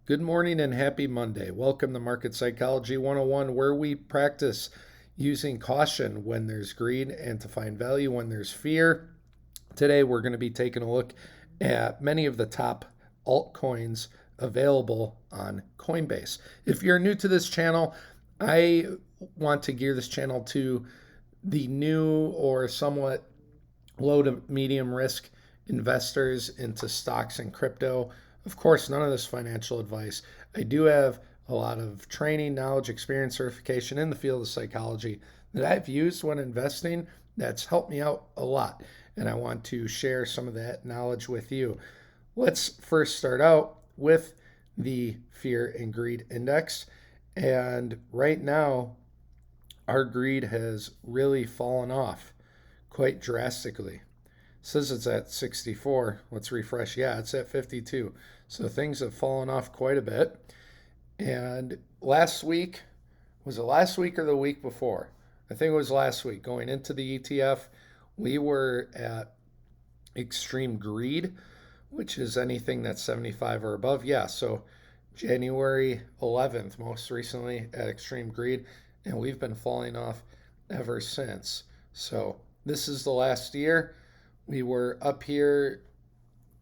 Good morning and happy Monday. Welcome to Market Psychology 101, where we practice using caution when there's greed and to find value when there's fear. Today, we're going to be taking a look at many of the top altcoins available on Coinbase. If you're new to this channel, I want to gear this channel to the new or somewhat low to medium risk investors into stocks and crypto. Of course, none of this financial advice. I do have a lot of training, knowledge, experience, certification in the field of psychology that I've used when investing that's helped me out a lot. And I want to share some of that knowledge with you. Let's first start out with the fear and greed index. And right now, our greed has really fallen off quite drastically. It says it's at 64. Let's refresh. Yeah, it's at 52. So things have fallen off quite a bit. And last week, was it last week or the week before? I think it was last week. Going into the ETF, we were at extreme greed, which is anything that's 75 or above. Yeah, so January 11th, most recently at extreme greed, and we've been falling off ever since. So this is the last year. We were up here.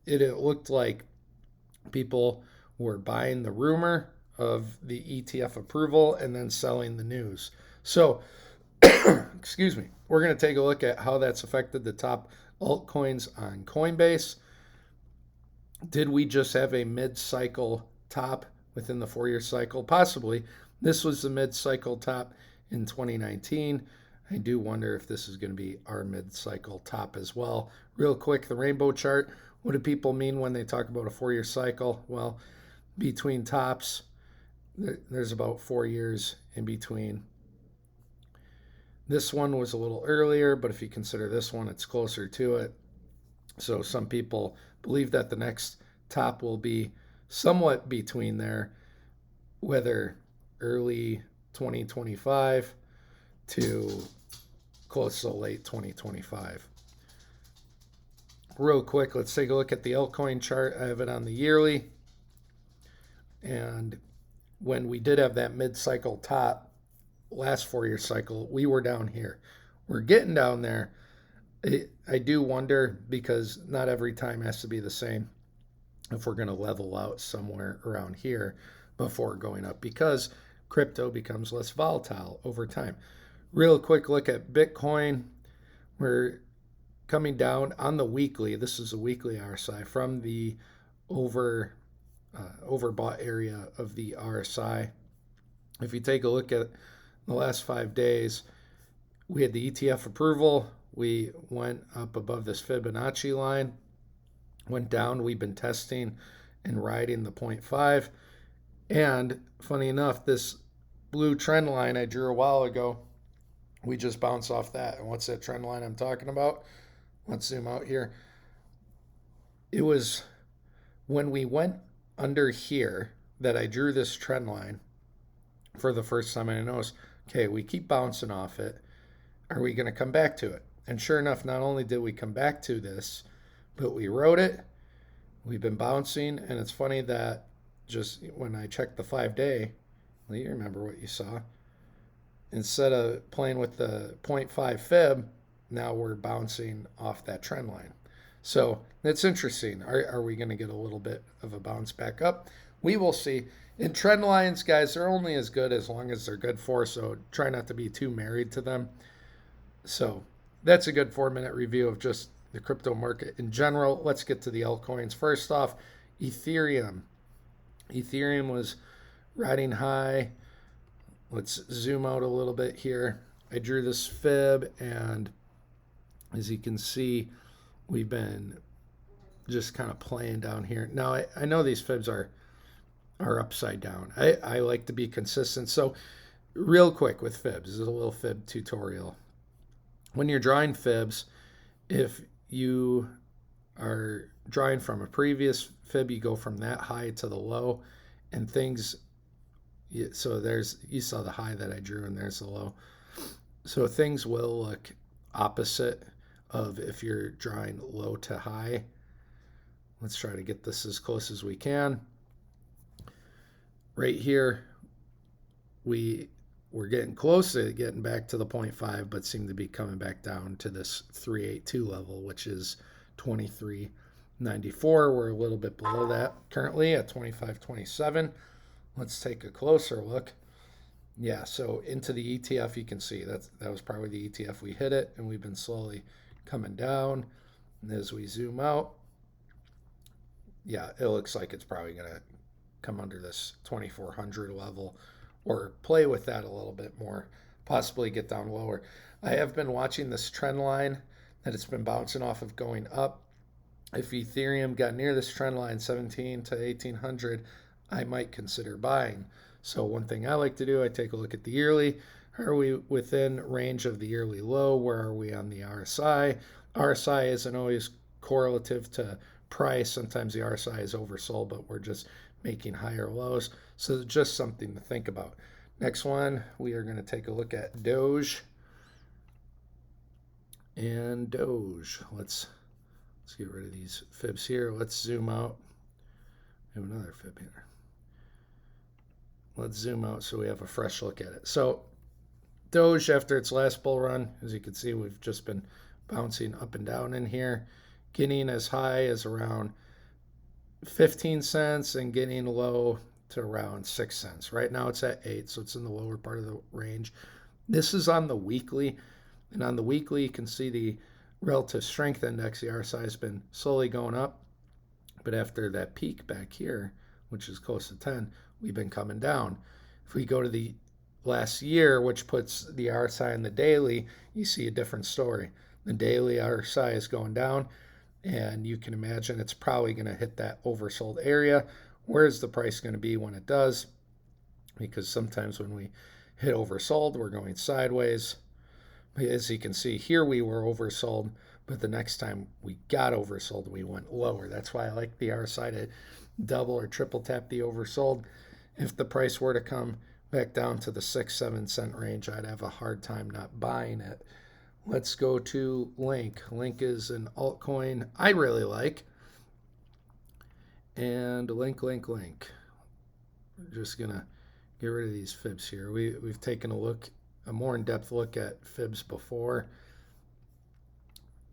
It looked like people were buying the rumor of the ETF approval and then selling the news. So, excuse me, we're going to take a look at how that's affected the top altcoins on Coinbase. Did we just have a mid-cycle top within the 4-year cycle? Possibly. This was the mid-cycle top in 2019. I do wonder if this is going to be our mid-cycle top as well. Real quick, the rainbow chart. What do people mean when they talk about a 4-year cycle? Well, between tops, there's about 4 years in between. This one was a little earlier, but if you consider this one, it's closer to it. So some people believe that the next top will be somewhat between there, whether early 2025 to close to late 2025. Real quick, let's take a look at the altcoin chart. I have it on the yearly. And when we did have that mid-cycle top, last 4-year cycle, we were down here. We're getting down there. I do wonder, because not every time has to be the same, if we're going to level out somewhere around here before going up, because crypto becomes less volatile over time. Real quick look at Bitcoin. We're coming down on the weekly. This is a weekly RSI from the overbought area of the RSI. If you take a look at the last 5 days, we had the ETF approval. We went up above this Fibonacci line, went down. We've been testing and riding the 0.5. And funny enough, this blue trend line I drew a while ago, we just bounced off that. And what's that trend line I'm talking about? Let's zoom out here. It was when we went under here that I drew this trend line for the first time. And I noticed, okay, we keep bouncing off it. Are we going to come back to it? And sure enough, not only did we come back to this, but we wrote it. We've been bouncing. And it's funny that just when I checked the 5-day, well, you remember what you saw. Instead of playing with the 0.5 fib, now we're bouncing off that trend line. So it's interesting. Are we going to get a little bit of a bounce back up? We will see. And trend lines, guys, they're only as good as long as they're good for, so try not to be too married to them. So that's a good 4-minute review of just the crypto market in general. Let's get to the altcoins. First off, Ethereum. Ethereum was riding high. Let's zoom out a little bit here. I drew this fib, and as you can see, we've been just kind of playing down here. Now, I know these fibs are upside down. I like to be consistent. So real quick with fibs, this is a little fib tutorial. When you're drawing fibs, if you are drawing from a previous fib, you go from that high to the low, and things, so you saw the high that I drew, and there's the low. So things will look opposite of if you're drawing low to high. Let's try to get this as close as we can. right here, we're getting close to getting back to the 0.5, but seem to be coming back down to this 382 level, which is 23.94. We're a little bit below that currently at 25.27. Let's take a closer look. Yeah, so into the ETF, you can see that was probably the ETF. We hit it, and we've been slowly coming down. And as we zoom out, yeah, it looks like it's probably going to come under this 2400 level or play with that a little bit more, possibly get down lower. I have been watching this trend line that it's been bouncing off of going up. If Ethereum got near this trend line, 17 to 1800, I might consider buying. So one thing I like to do, I take a look at the yearly. Are we within range of the yearly low? Where are we on the RSI? RSI isn't always correlative to price. Sometimes the RSI is oversold, but we're just making higher lows. So just something to think about. Next one, we are going to take a look at Doge. And Doge, let's get rid of these fibs here. Let's zoom out. We have another fib here. Let's zoom out so we have a fresh look at it. So Doge, after its last bull run, as you can see, we've just been bouncing up and down in here, getting as high as around 15 cents and getting low to around 6 cents. Right now it's at 8, so it's in the lower part of the range. This is on the weekly, and on the weekly you can see the relative strength index, the RSI, has been slowly going up, but after that peak back here, which is close to 10, we've been coming down. If we go to the last year, which puts the RSI in the daily, you see a different story. The daily RSI is going down, and you can imagine it's probably going to hit that oversold area. Where's the price going to be when it does? Because sometimes when we hit oversold, we're going sideways. As you can see here, we were oversold, but the next time we got oversold, we went lower. That's why I like the RSI to double or triple tap the oversold. If the price were to come back down to the 6-7 cent range, I'd have a hard time not buying it. Let's go to Link. Link is an altcoin I really like. And Link. We're just going to get rid of these fibs here. We've taken a more in-depth look at fibs before.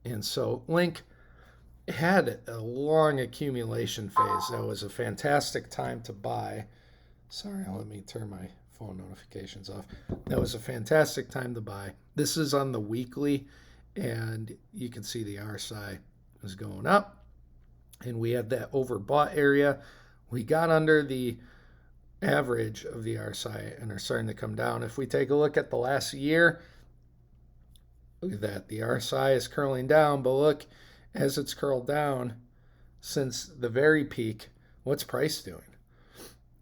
And so Link had a long accumulation phase. That was a fantastic time to buy. Sorry, let me turn my phone notifications off. That was a fantastic time to buy. This is on the weekly, and you can see the RSI is going up, and we had that overbought area. We got under the average of the RSI and are starting to come down. If we take a look at the last year, look at that. The RSI is curling down, but look, as it's curled down since the very peak, what's price doing?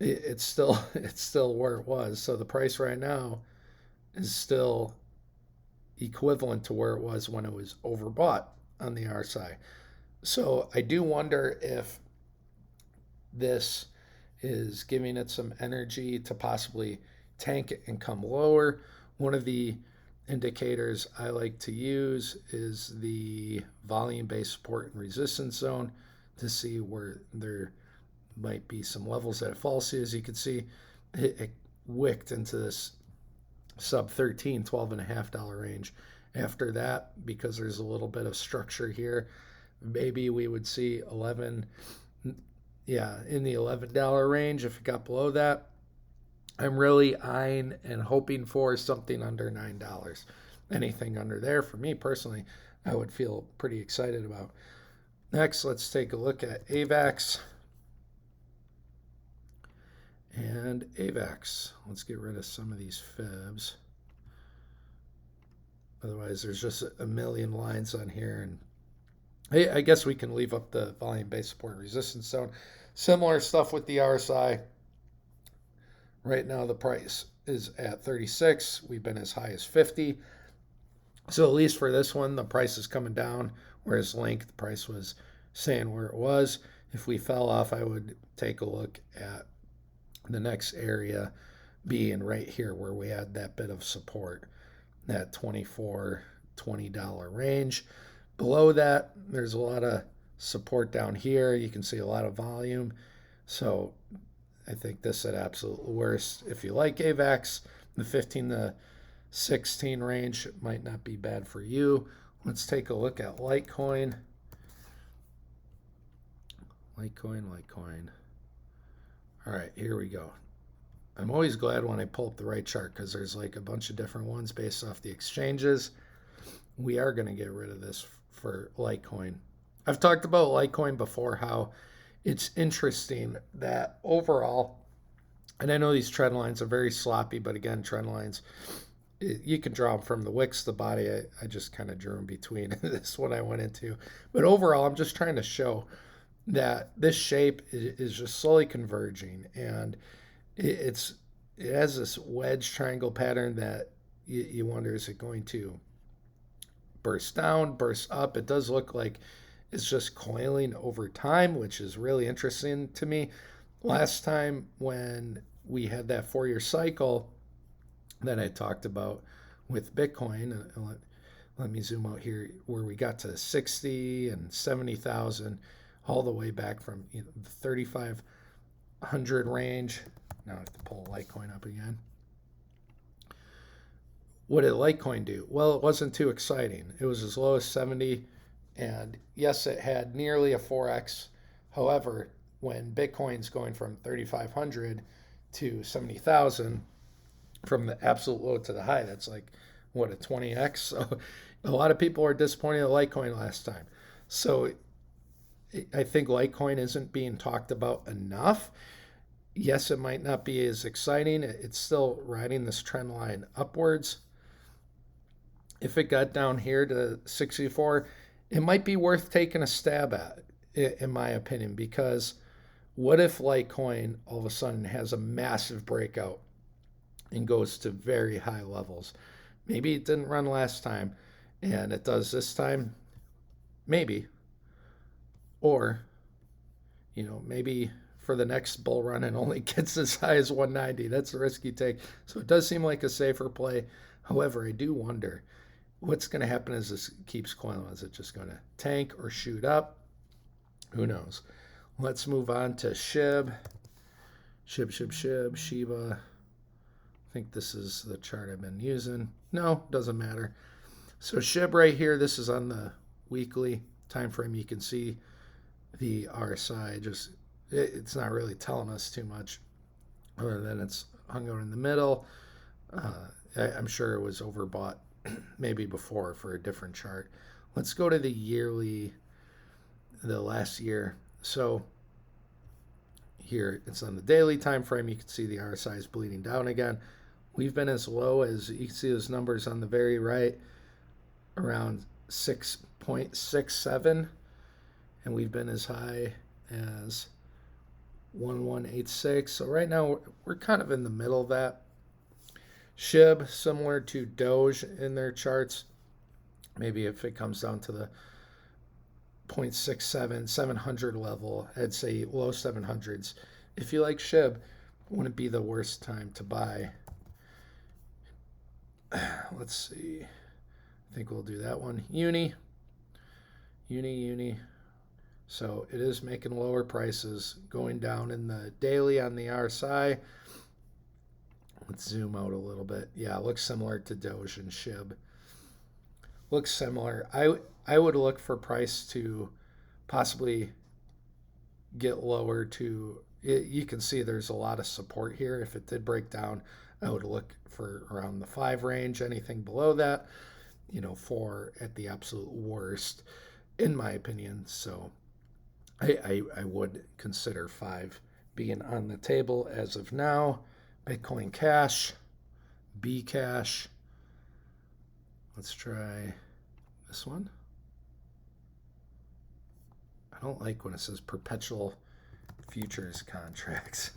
It's still where it was. So the price right now is still equivalent to where it was when it was overbought on the RSI. So I do wonder if this is giving it some energy to possibly tank it and come lower. One of the indicators I like to use is the volume-based support and resistance zone to see where there might be some levels that it falls to. As you can see, it wicked into this sub 13, $12.50 range. After that, because there's a little bit of structure here, maybe we would see 11, in the $11 range. If it got below that, I'm really eyeing and hoping for something under $9. Anything under there, for me personally, I would feel pretty excited about. Next, let's take a look at AVAX. And AVAX, let's get rid of some of these fibs. Otherwise, there's just a million lines on here. And hey, I guess we can leave up the volume-based support and resistance zone. Similar stuff with the RSI. Right now, the price is at 36. We've been as high as 50. So at least for this one, the price is coming down, whereas Link, the price was staying where it was. If we fell off, I would take a look at the next area being right here where we had that bit of support, that $24, $20 range. Below that, there's a lot of support down here. You can see a lot of volume. So I think this at absolute worst. If you like AVAX, the 15 to 16 range might not be bad for you. Let's take a look at Litecoin. Litecoin. All right, here we go. I'm always glad when I pull up the right chart because there's like a bunch of different ones based off the exchanges. We are going to get rid of this for Litecoin. I've talked about Litecoin before, how it's interesting that overall, and I know these trend lines are very sloppy, but again, trend lines, you can draw them from the wicks to the body. I just kind of drew them between this one I went into. But overall, I'm just trying to show that this shape is just slowly converging, and it has this wedge triangle pattern that you wonder, is it going to burst down, burst up? It does look like it's just coiling over time, which is really interesting to me. Last time when we had that 4-year cycle that I talked about with Bitcoin, let me zoom out here, where we got to 60 and 70,000, all the way back from the 3,500 range. Now I have to pull Litecoin up again. What did Litecoin do? Well, it wasn't too exciting. It was as low as 70, and yes, it had nearly a 4x. However, when Bitcoin's going from 3,500 to 70,000, from the absolute low to the high, that's like, what, a 20x? So a lot of people are disappointed in Litecoin last time. So I think Litecoin isn't being talked about enough. Yes, it might not be as exciting. It's still riding this trend line upwards. If it got down here to 64, it might be worth taking a stab at, in my opinion, because what if Litecoin all of a sudden has a massive breakout and goes to very high levels? Maybe it didn't run last time and it does this time. Maybe. Or, maybe for the next bull run it only gets as high as 190. That's a risky take. So it does seem like a safer play. However, I do wonder what's going to happen as this keeps coiling. Is it just going to tank or shoot up? Who knows? Let's move on to SHIB. SHIB, Shiba. I think this is the chart I've been using. No, doesn't matter. So SHIB right here, this is on the weekly time frame. You can see the RSI, it's not really telling us too much other than it's hung out in the middle. I'm sure it was overbought maybe before for a different chart. Let's go to the yearly, the last year. So here it's on the daily time frame. You can see the RSI is bleeding down again. We've been as low as, you can see those numbers on the very right, around 6.67, and we've been as high as 1186. So right now we're kind of in the middle of that. SHIB, similar to Doge in their charts. Maybe if it comes down to the 0.67, 700 level, I'd say low 700s. If you like SHIB, wouldn't be the worst time to buy. Let's see. I think we'll do that one. Uni. So it is making lower prices, going down in the daily on the RSI. Let's zoom out a little bit. Yeah, it looks similar to Doge and SHIB. Looks similar. I would look for price to possibly get lower to, you can see there's a lot of support here. If it did break down, I would look for around the 5 range. Anything below that, 4 at the absolute worst, in my opinion. So I would consider 5 being on the table as of now. Bitcoin Cash, Bcash. Let's try this one. I don't like when it says perpetual futures contracts.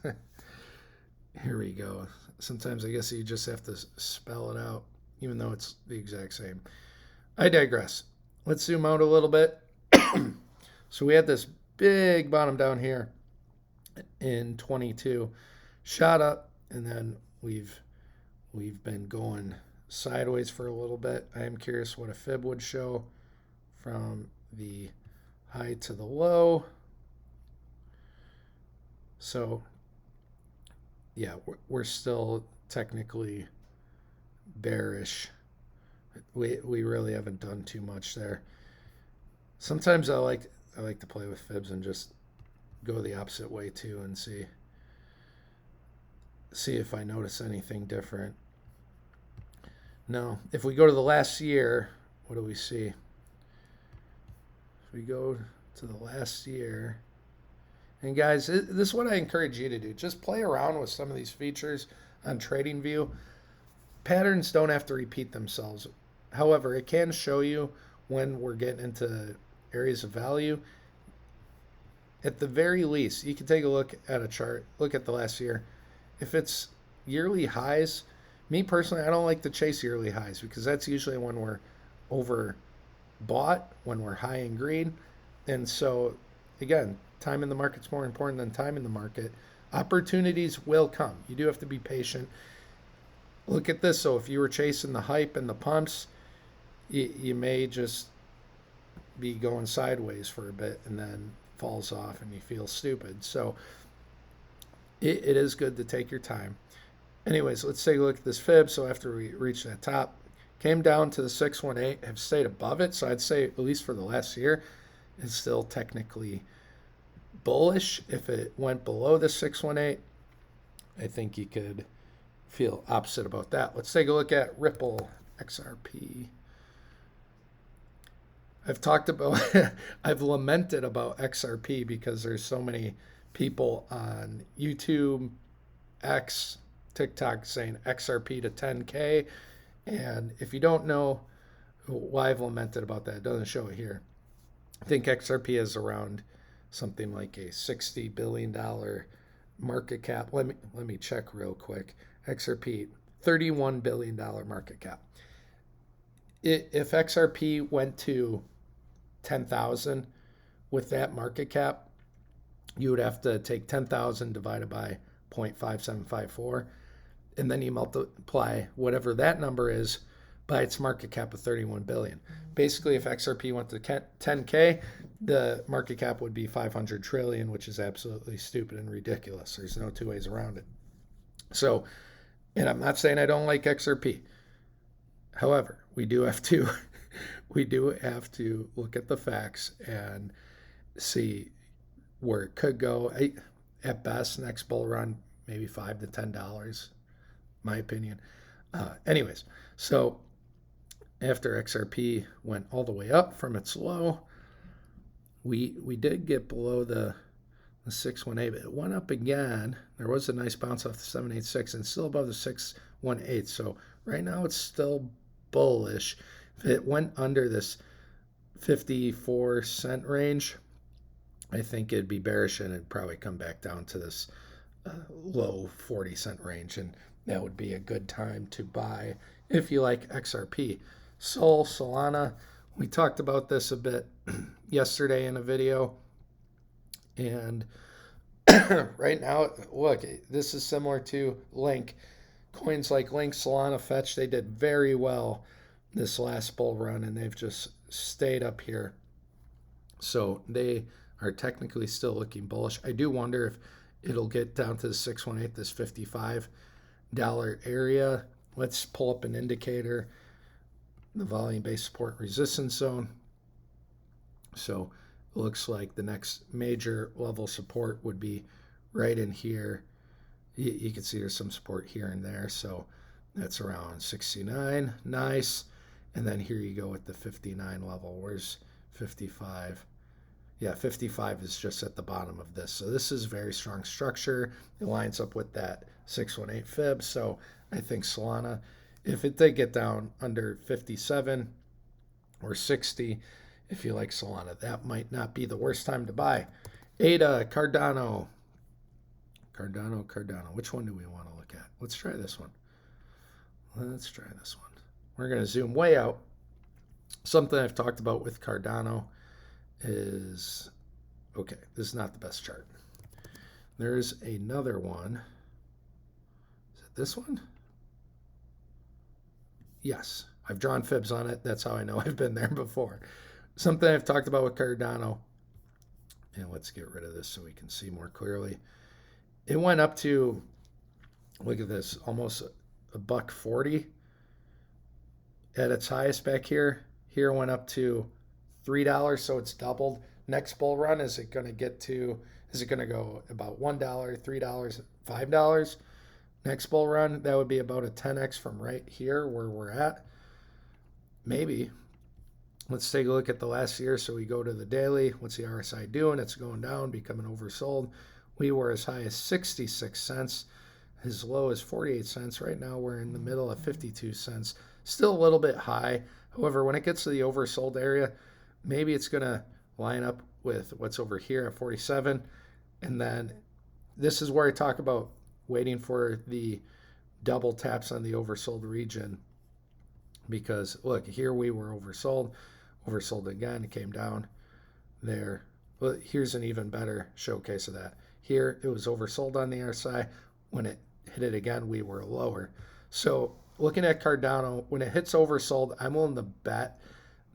Here we go. Sometimes I guess you just have to spell it out, even though it's the exact same. I digress. Let's zoom out a little bit. So we had this big bottom down here in 22, shot up, and then we've been going sideways for a little bit. I am curious what a fib would show from the high to the low. So yeah, we're still technically bearish. We really haven't done too much there. Sometimes I like to play with fibs and just go the opposite way too and see if I notice anything different. No, if we go to the last year, what do we see? If we go to the last year, and guys, this is what I encourage you to do. Just play around with some of these features on TradingView. Patterns don't have to repeat themselves. However, it can show you when we're getting into areas of value. At the very least, you can take a look at a chart, look at the last year. If it's yearly highs, me personally, I don't like to chase yearly highs because that's usually when we're overbought, when we're high in green. And so, again, time in the market's more important than time in the market. Opportunities will come. You do have to be patient. Look at this. So if you were chasing the hype and the pumps, you may just be going sideways for a bit and then falls off and you feel stupid. So it is good to take your time. Anyways, let's take a look at this fib. So after we reached that top, came down to the 618, have stayed above it. So I'd say, at least for the last year, it's still technically bullish. If it went below the 618, I think you could feel opposite about that. Let's take a look at Ripple XRP. I've talked about, I've lamented about XRP because there's so many people on YouTube, X, TikTok saying XRP to 10K. And if you don't know why I've lamented about that, it doesn't show it here. I think XRP is around something like a $60 billion market cap. Let me check real quick. XRP, $31 billion market cap. If XRP went to 10,000 with that market cap, you would have to take 10,000 divided by 0.5754, and then you multiply whatever that number is by its market cap of 31 billion. Basically, if XRP went to 10K, the market cap would be 500 trillion, which is absolutely stupid and ridiculous. There's no two ways around it. So, and I'm not saying I don't like XRP. However, we do have to look at the facts and see where it could go. At best, next bull run, maybe $5 to $10, my opinion. Anyways, so after XRP went all the way up from its low, we did get below the 618, but it went up again. There was a nice bounce off the 786 and still above the 618. So right now it's still bullish. If it went under this 54 cent range, I think it'd be bearish and it'd probably come back down to this low 40 cent range, and that would be a good time to buy if you like XRP. Solana, we talked about this a bit yesterday in a video, and right now, look, this is similar to Link. Coins like Link, Solana, Fetch, they did very well this last bull run, and they've just stayed up here. So they are technically still looking bullish. I do wonder if it'll get down to the 618, this $55 area. Let's pull up an indicator, the volume-based support resistance zone. So it looks like the next major level support would be right in here. You can see there's some support here and there. So that's around 69. Nice. And then here you go with the 59 level. Where's 55? Yeah, 55 is just at the bottom of this. So this is very strong structure. It lines up with that 618 fib. So I think Solana, if it did get down under 57 or 60, if you like Solana, that might not be the worst time to buy. ADA, Cardano. Which one do we want to look at? Let's try this one. We're going to zoom way out. Something I've talked about with Cardano is, okay, this is not the best chart. There's another one. Is it this one? Yes, I've drawn fibs on it. That's how I know I've been there before. Something I've talked about with Cardano, and let's get rid of this so we can see more clearly. It went up to Look at this, almost $1.40 at its highest back here. Here went up to $3, so it's doubled. Next bull run, is it going to get to? Is it going to go about $1, $3, $5? Next bull run, that would be about a 10x from right here where we're at. Maybe. Let's take a look at the last year. So we go to the daily. What's the RSI doing? It's going down, becoming oversold. We were as high as 66 cents, as low as 48 cents. Right now we're in the middle of 52 cents. Still a little bit high. However, when it gets to the oversold area, maybe it's going to line up with what's over here at 47. And then this is where I talk about waiting for the double taps on the oversold region. Because look, here we were oversold again, it came down there. Well, here's an even better showcase of that. Here it was oversold on the RSI. When it hit it again, we were lower. So looking at Cardano, when it hits oversold, I'm willing to bet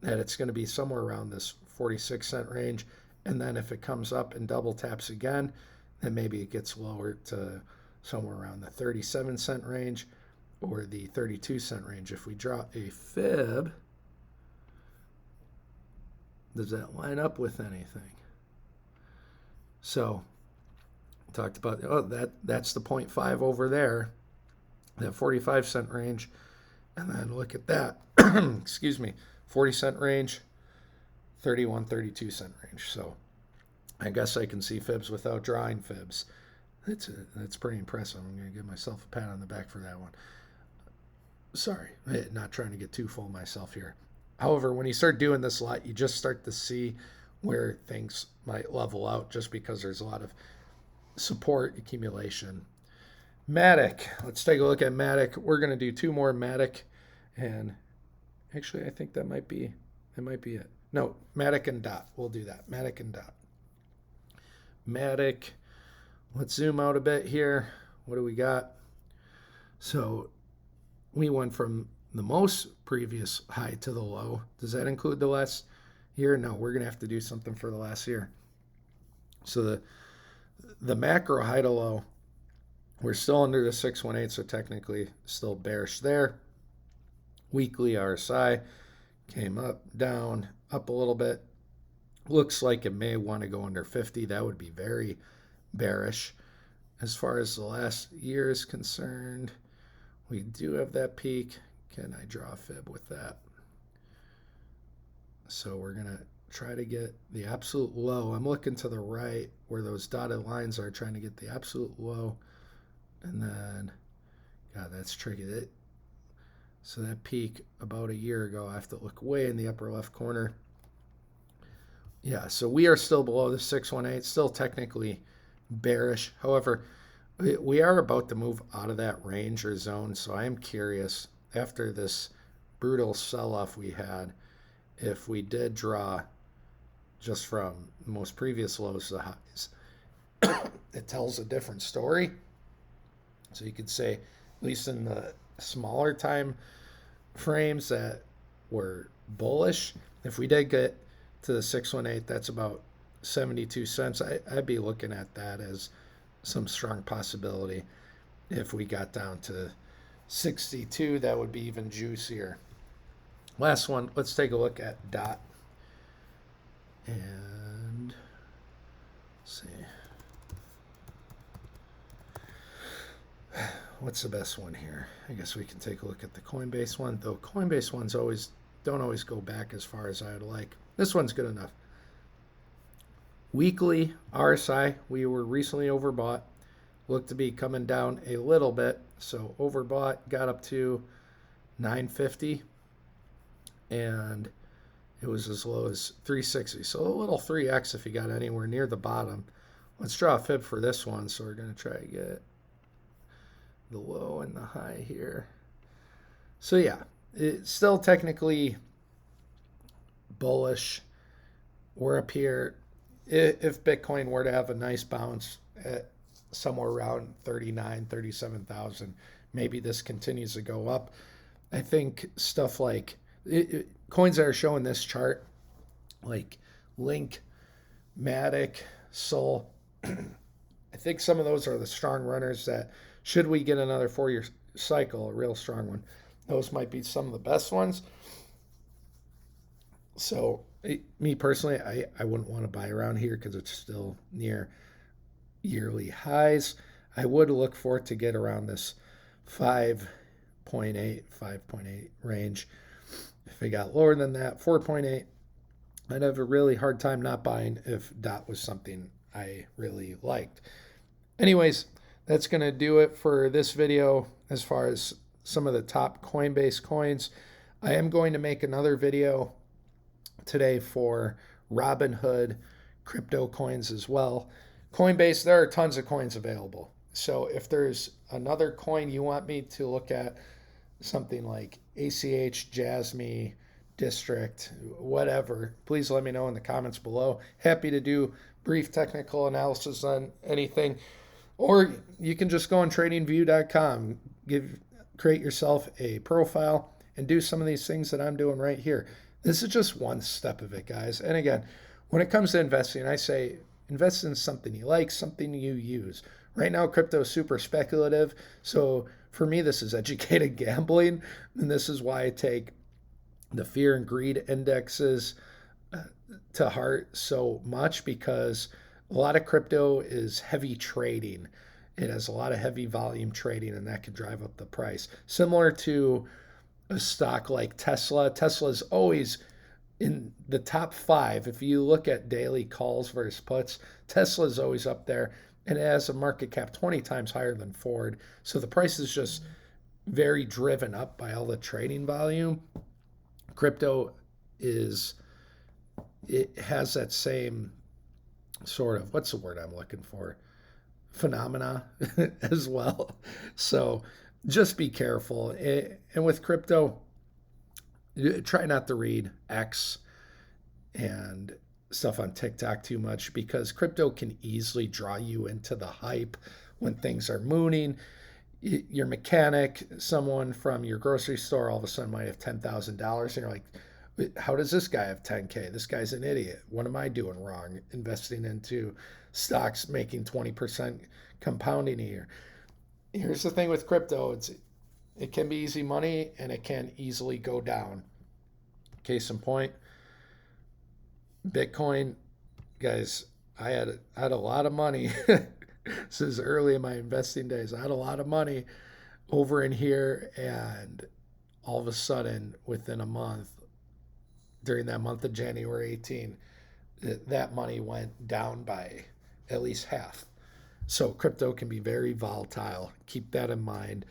that it's going to be somewhere around this 46 cent range. And then if it comes up and double taps again, then maybe it gets lower to somewhere around the 37 cent range or the 32 cent range. If we draw a fib, does that line up with anything? So talked about, that's the 0.5 over there, that 45 cent range. And then look at that, excuse me, 40 cent range, 31, 32 cent range. So I guess I can see fibs without drawing fibs. That's pretty impressive. I'm going to give myself a pat on the back for that one. Sorry, not trying to get too full of myself here. However, when you start doing this a lot, you just start to see where things might level out just because there's a lot of support accumulation. MATIC. Let's take a look at MATIC. We're going to do two more MATIC. And actually, I think that might be it. No, MATIC and DOT. We'll do that. MATIC and DOT. MATIC. Let's zoom out a bit here. What do we got? So we went from the most previous high to the low. Does that include the last year? No, we're going to have to do something for the last year. So the macro high to low, we're still under the 618, so technically still bearish there. Weekly RSI came up, down, up a little bit. Looks like it may want to go under 50. That would be very bearish. As far as the last year is concerned, we do have that peak. Can I draw a fib with that? So we're going to try to get the absolute low. I'm looking to the right where those dotted lines are, trying to get the absolute low. And then, God, that's tricky. So that peak about a year ago, I have to look way in the upper left corner. Yeah, so we are still below the 618, still technically bearish. However, we are about to move out of that range or zone, so I am curious, after this brutal sell-off we had, if we did draw just from the most previous lows to highs, it tells a different story. So you could say, at least in the smaller time frames that were bullish, if we did get to the 618, that's about 72 cents. I'd be looking at that as some strong possibility. If we got down to 62, that would be even juicier. Last one, let's take a look at DOT. And let's see. What's the best one here? I guess we can take a look at the Coinbase one, though Coinbase ones don't always go back as far as I would like. This one's good enough. Weekly RSI, we were recently overbought. Looked to be coming down a little bit. So overbought, got up to 950. And it was as low as 360. So a little 3x if you got anywhere near the bottom. Let's draw a fib for this one. So we're going to try to get the low and the high here. So yeah, it's still technically bullish. We're up here. If Bitcoin were to have a nice bounce at somewhere around 39, 37,000, maybe this continues to go up. I think stuff like coins that are showing this chart, like Link, MATIC, Sol, I think some of those are the strong runners that, should we get another 4-year cycle, a real strong one, those might be some of the best ones. So me personally, I wouldn't want to buy around here because it's still near yearly highs. I would look for it to get around this 5.8 range. If it got lower than that, 4.8, I'd have a really hard time not buying if DOT was something I really liked. Anyways, that's going to do it for this video as far as some of the top Coinbase coins. I am going to make another video today for Robinhood crypto coins as well. Coinbase, there are tons of coins available. So if there's another coin you want me to look at, something like ACH, Jasmy, District, whatever, please let me know in the comments below. Happy to do brief technical analysis on anything. Or you can just go on tradingview.com, create yourself a profile, and do some of these things that I'm doing right here. This is just one step of it, guys. And again, when it comes to investing, I say invest in something you like, something you use. Right now, crypto is super speculative. So for me, this is educated gambling. And this is why I take the fear and greed indexes to heart so much, because a lot of crypto is heavy trading. It has a lot of heavy volume trading, and that can drive up the price. Similar to a stock like Tesla. Tesla is always in the top 5. If you look at daily calls versus puts, Tesla is always up there, and it has a market cap 20 times higher than Ford. So the price is just very driven up by all the trading volume. Crypto it has that same sort of, what's the word I'm looking for? Phenomena as well. So just be careful. And with crypto, try not to read X and stuff on TikTok too much, because crypto can easily draw you into the hype when things are mooning. Your mechanic, someone from your grocery store, all of a sudden might have $10,000, and you're like, how does this guy have 10K? This guy's an idiot. What am I doing wrong? Investing into stocks making 20% compounding a year. Here's the thing with crypto. It can be easy money, and it can easily go down. Case in point, Bitcoin, guys, I had a lot of money. This is early in my investing days. I had a lot of money over in here, and all of a sudden, within a month, during that month of January 18, that money went down by at least half. So crypto can be very volatile. Keep that in mind.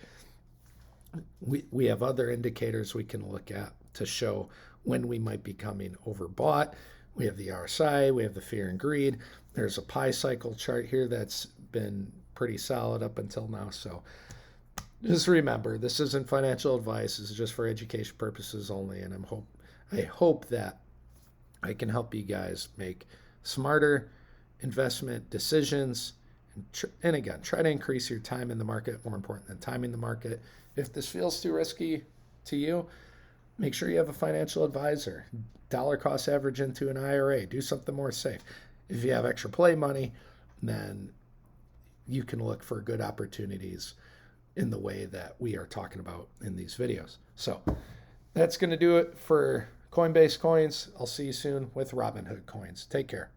We have other indicators we can look at to show when we might be coming overbought. We have the RSI, we have the fear and greed. There's a pi cycle chart here that's been pretty solid up until now. So just remember, this isn't financial advice. This is just for education purposes only. And I hope that I can help you guys make smarter investment decisions. And again, try to increase your time in the market, more important than timing the market. If this feels too risky to you, make sure you have a financial advisor. Dollar cost average into an IRA. Do something more safe. If you have extra play money, then you can look for good opportunities in the way that we are talking about in these videos. So that's going to do it for Coinbase coins. I'll see you soon with Robinhood coins. Take care.